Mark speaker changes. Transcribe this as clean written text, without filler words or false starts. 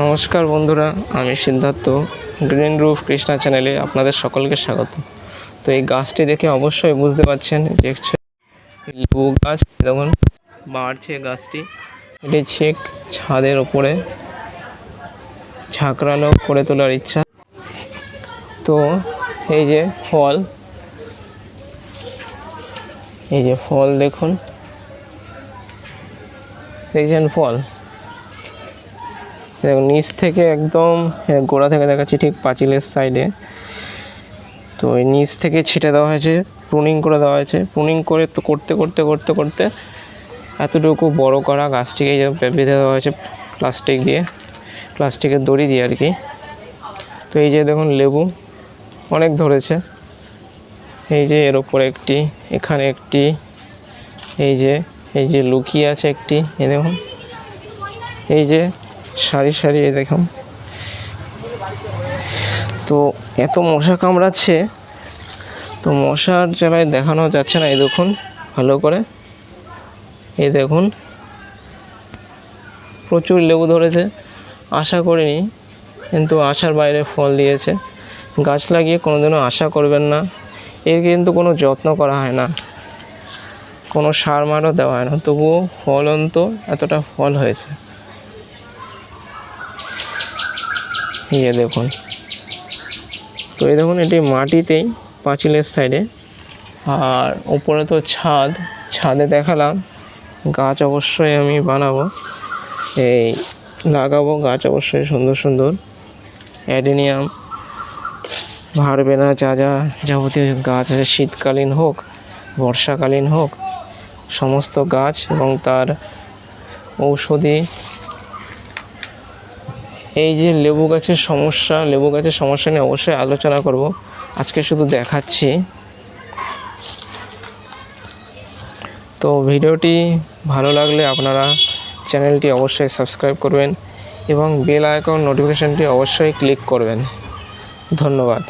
Speaker 1: নমস্কার বন্ধুরা, আমি সিদ্ধার্থ। গ্রিন রুফ কৃষ্ণা চ্যানেলে আপনাদের সকলকে স্বাগত। তো এই গাছটি দেখে অবশ্যই বুঝতে পারছেন যে লেবু গাছ। দেখুন বাড়ছে গাছটি। এটি ঠিক ছাদের ওপরে ঝাঁকড়ালো করে তোলার ইচ্ছা। তো এই যে ফল দেখুন, দেখছেন ফল দেখুন নিচ থেকে একদম গোড়া থেকে দেখাচ্ছি, ঠিক পাঁচিলের সাইডে। তো এই নিচ থেকে ছিটে দেওয়া হয়েছে, প্রুনিং করে দেওয়া হয়েছে। প্রুনিং করে তো করতে করতে করতে করতে এতটুকু বড় করা গাছটিকে এই যে বেঁধে দেওয়া হয়েছে প্লাস্টিকের দড়ি দিয়ে আর কি। তো এই যে দেখুন লেবু অনেক ধরেছে। এই যে এর ওপরে একটি, এখানে একটি, এই যে লুকিয়ে আছে একটি, এই দেখুন এই যে সারি সারি, এই দেখুন। তো এত মশা কামড়াচ্ছে, তো মশার জ্বালায় দেখানো যাচ্ছে না। এই দেখুন ভালো করে, এই দেখুন প্রচুর লেবু ধরেছে। আশা করিনি, কিন্তু আশার বাইরে ফল দিয়েছে। গাছ লাগিয়ে কোনোদিনও আশা করবেন না। এর কিন্তু কোনো যত্ন করা হয় না, কোনো সার মারও দেওয়া হয় না, তবুও ফলন্ত এতটা ফল হয়েছে। দেখুন, তো এই দেখুন এটি মাটিতেই পাঁচিলের সাইডে। আর উপরে তো ছাদে দেখালাম। গাছ অবশ্যই আমি বানাবো, লাগাবো গাছ অবশ্যই সুন্দর সুন্দর অ্যাডেনিয়াম, ভারবেনা, যাবতীয় গাছ আছে, শীতকালীন হোক বর্ষাকালীন হোক, সমস্ত গাছ এবং তার ঔষধি। এই যে লেবু গাছের সমস্যা নিয়ে অবশ্যই আলোচনা করব। আজকে শুধু দেখাচ্ছি। তো ভিডিওটি ভালো লাগলে আপনারা চ্যানেলটি অবশ্যই সাবস্ক্রাইব করবেন এবং বেল আইকন নোটিফিকেশনটি অবশ্যই ক্লিক করবেন। ধন্যবাদ।